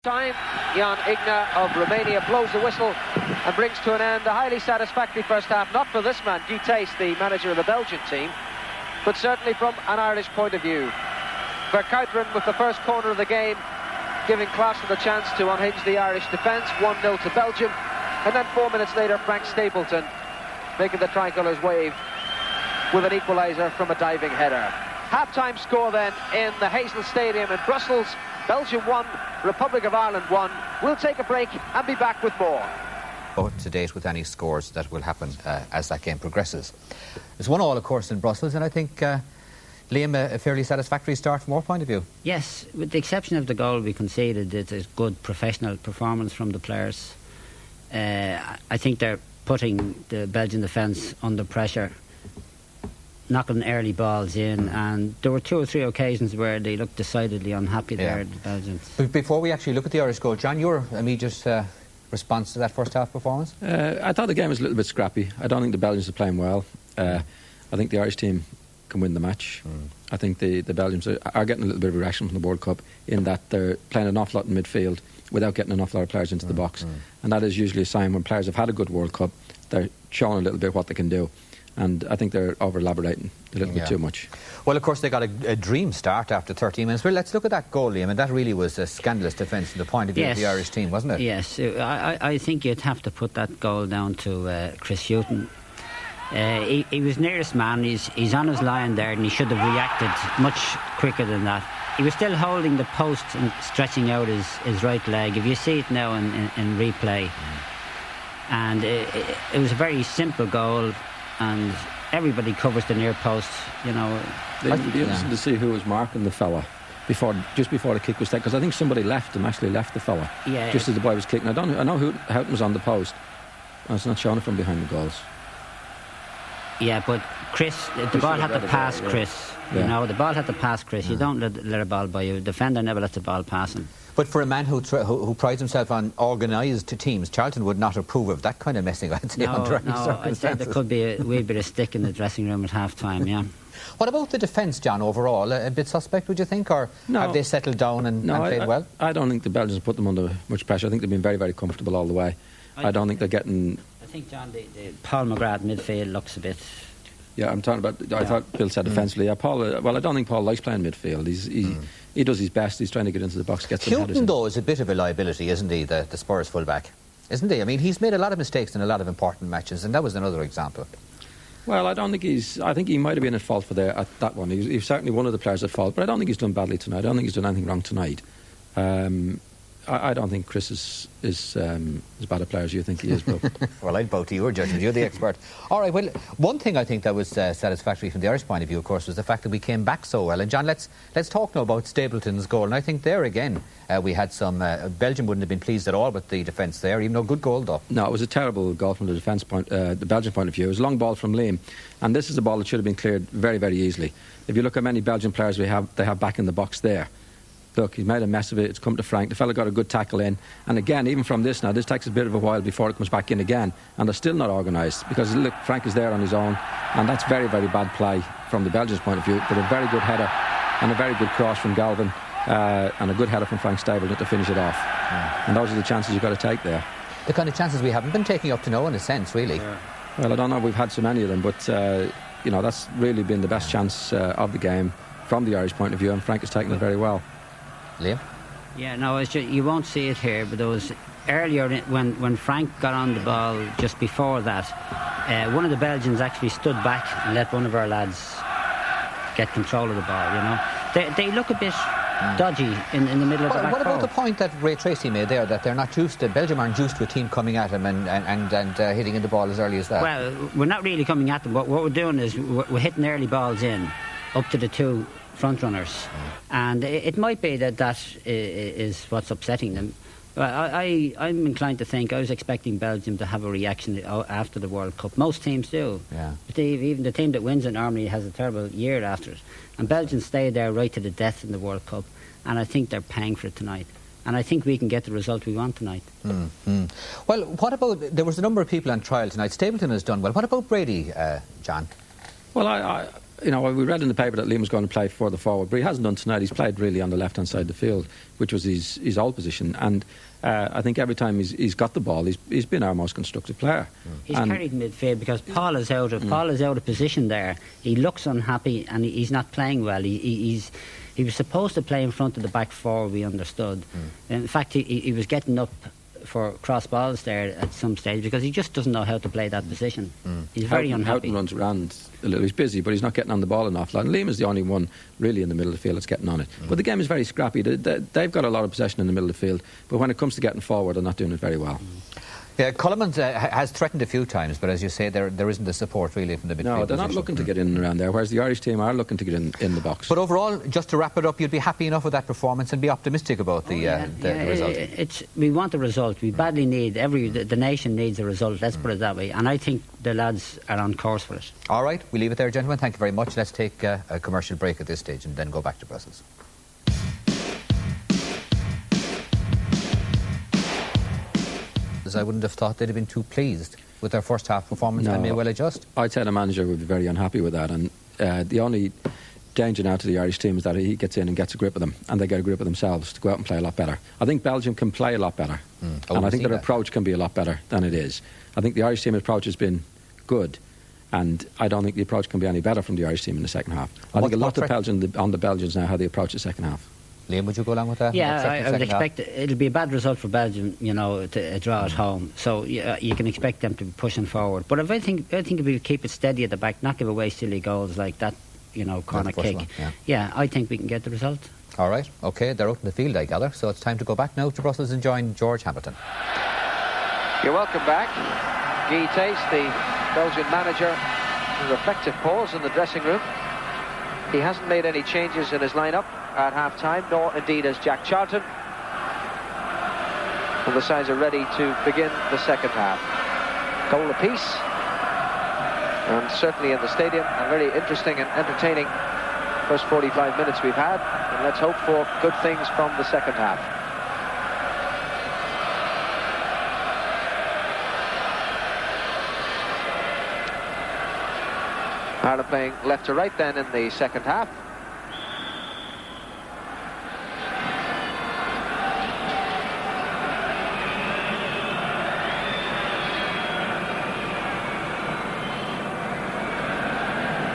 Time, Jan Igna of Romania blows the whistle and brings to an end a highly satisfactory first half, not for this man, Guy Thys, the manager of the Belgian team, but certainly from an Irish point of view. Verkuiteren with the first corner of the game, giving Klaassen the chance to unhinge the Irish defence, 1-0 to Belgium, and then 4 minutes later Frank Stapleton making the tricolours wave with an equaliser from a diving header. Half-time score then in the Heysel Stadium in Brussels. Belgium 1, Republic of Ireland 1. We'll take a break and be back with more. Up to date with any scores that will happen as that game progresses. It's 1-1, of course, in Brussels, and I think, Liam, a fairly satisfactory start from our point of view. Yes, with the exception of the goal we conceded, it's a good professional performance from the players. I think they're putting the Belgian defence under pressure, knocking early balls in, and there were 2 or 3 occasions where they looked decidedly unhappy there, the Belgians. But before we actually look at the Irish goal, John, your immediate response to that first half performance? I thought the game was a little bit scrappy. I don't think the Belgians are playing well. I think the Irish team can win the match. I think the Belgians are getting a little bit of a reaction from the World Cup in that they're playing an awful lot in midfield without getting an awful lot of players into the box. And that is usually a sign when players have had a good World Cup, they're showing a little bit what they can do. And I think they're over-elaborating a little bit too much. Well, of course, they got a dream start after 13 minutes. Well, let's look at that goal, Liam, and that really was a scandalous defence from the point of view of the Irish team, wasn't it? Yes, I think you'd have to put that goal down to Chris Hughton. He was nearest man, he's on his line there, and he should have reacted much quicker than that. He was still holding the post and stretching out his right leg. If you see it now in replay, and it was a very simple goal, and everybody covers the near post, you know. It'd be interesting to see who was marking the fella just before the kick was taken, because I think somebody left the fella just as the boy was kicking. I know who Houghton was on the post. I was not showing it from behind the goals. Yeah, but Chris, the ball had to pass Chris. You know, the ball had to pass Chris. You don't let a ball by you. The defender never lets the ball pass him. But for a man who prides himself on organised teams, Charlton would not approve of that kind of messing, I'd say, under any circumstances. I'd say there could be a wee bit of stick in the dressing room at half-time, yeah. What about the defence, John, overall? A bit suspect, would you think, or have they settled down and played well? I don't think the Belgians put them under much pressure. I think they've been very, very comfortable all the way. I don't think they're getting... I think, John, the Paul McGrath midfield looks a bit... Yeah, I'm talking about... I thought Bill said defensively. Yeah, Paul... well, I don't think Paul likes playing midfield. He does his best. He's trying to get into the box, get some headers in. Hughton, though, is a bit of a liability, isn't he, the Spurs fullback? Isn't he? I mean, he's made a lot of mistakes in a lot of important matches, and that was another example. Well, I don't think I think he might have been at fault for that one. He's certainly one of the players at fault, but I don't think he's done badly tonight. I don't think he's done anything wrong tonight. I don't think Chris is as bad a player as you think he is, Bill. Well, I'd bow to your judgment. You're the expert. All right, well, one thing I think that was satisfactory from the Irish point of view, of course, was the fact that we came back so well. And, John, let's talk now about Stapleton's goal. And I think there, again, we had some... Belgium wouldn't have been pleased at all with the defence there, even though good goal, though. No, it was a terrible goal from the the Belgian point of view. It was a long ball from Liam. And this is a ball that should have been cleared very, very easily. If you look at many Belgian players they have back in the box there. Look, he's made a mess of it. It's come to Frank. The fella got a good tackle in. And again, even from this now, this takes a bit of a while before it comes back in again. And they're still not organised because, look, Frank is there on his own. And that's very, very bad play from the Belgians' point of view. But a very good header and a very good cross from Galvin and a good header from Frank Stapleton to finish it off. And those are the chances you've got to take there. The kind of chances we haven't been taking up to now, in a sense, really. Yeah. Well, I don't know if we've had so many of them, but, you know, that's really been the best chance of the game from the Irish point of view, and Frank has taken it very well. Liam? Yeah, no, it's just, you won't see it here, but there was earlier when Frank got on the ball just before that, one of the Belgians actually stood back and let one of our lads get control of the ball, you know. They look a bit dodgy in the middle of the back. What about the point that Ray Tracy made there, that they're not used to, Belgium aren't used to a team coming at them and hitting in the ball as early as that? Well, we're not really coming at them. What we're doing is we're hitting early balls in, up to the 2 front runners, and it might be that is what's upsetting them. Well, I'm inclined to think I was expecting Belgium to have a reaction after the World Cup. Most teams do. Yeah. But even the team that wins it normally has a terrible year after it. And Belgium stayed there right to the death in the World Cup, and I think they're paying for it tonight. And I think we can get the result we want tonight. Well, what about... There was a number of people on trial tonight. Stapleton has done well. What about Brady, John? Well, you know, we read in the paper that Liam was going to play further forward, but he hasn't done tonight. He's played really on the left-hand side of the field, which was his old position. And I think every time he's got the ball, he's been our most constructive player. He's carried midfield because Paul is out of position there. He looks unhappy and he's not playing well. He was supposed to play in front of the back four, we understood. In fact, he was getting up for cross balls there at some stage because he just doesn't know how to play that position. He's very unhappy. Houghton runs around a little. He's busy, but he's not getting on the ball an awful lot. And Liam is the only one really in the middle of the field that's getting on it. But the game is very scrappy. They've got a lot of possession in the middle of the field, but when it comes to getting forward, they're not doing it very well. Yeah, Coleman has threatened a few times, but as you say, there isn't the support really from the midfield. No, they're not looking to get in and around there, whereas the Irish team are looking to get in the box. But overall, just to wrap it up, you'd be happy enough with that performance and be optimistic about the result. We want a result. We badly need the nation needs a result. Let's put it that way. And I think the lads are on course for it. All right, we leave it there, gentlemen. Thank you very much. Let's take a commercial break at this stage and then go back to Brussels. I wouldn't have thought they'd have been too pleased with their first half performance and may well adjust. I'd say the manager would be very unhappy with that, and the only danger now to the Irish team is that he gets in and gets a grip of them and they get a grip of themselves to go out and play a lot better. I think Belgium can play a lot better and I think their approach can be a lot better than it is. I think the Irish team approach has been good and I don't think the approach can be any better from the Irish team in the second half. I think a lot on the Belgians now how they approach the second half. Liam, would you go along with that? Yeah, I would expect it'll be a bad result for Belgium, you know, to draw at home. So you can expect them to be pushing forward. But I think if we keep it steady at the back, not give away silly goals like that, you know, corner kick. Yeah, I think we can get the result. All right, OK, they're out in the field, I gather. So it's time to go back now to Brussels and join George Hamilton. You're welcome back. Guy Thys, the Belgian manager, a reflective pause in the dressing room. He hasn't made any changes in his lineup at half-time, nor indeed has Jack Charlton. And the sides are ready to begin the second half. Goal apiece. And certainly in the stadium, a very interesting and entertaining first 45 minutes we've had. And let's hope for good things from the second half. Ireland playing left to right then in the second half.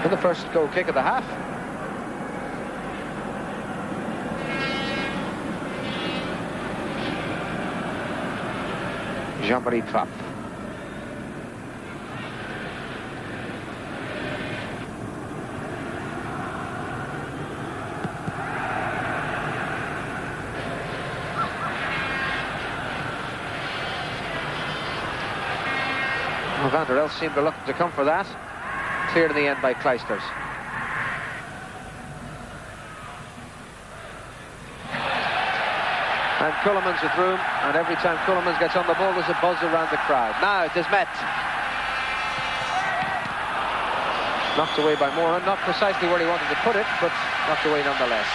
And the first goal kick of the half. Jean-Marie Trapp. Van der Elst seemed reluctant to come for that. Cleared in the end by Kleisters. And Cullerman's with room, and every time Cullerman gets on the ball there's a buzz around the crowd. Now it is Met. Knocked away by Moran, not precisely where he wanted to put it, but knocked away nonetheless.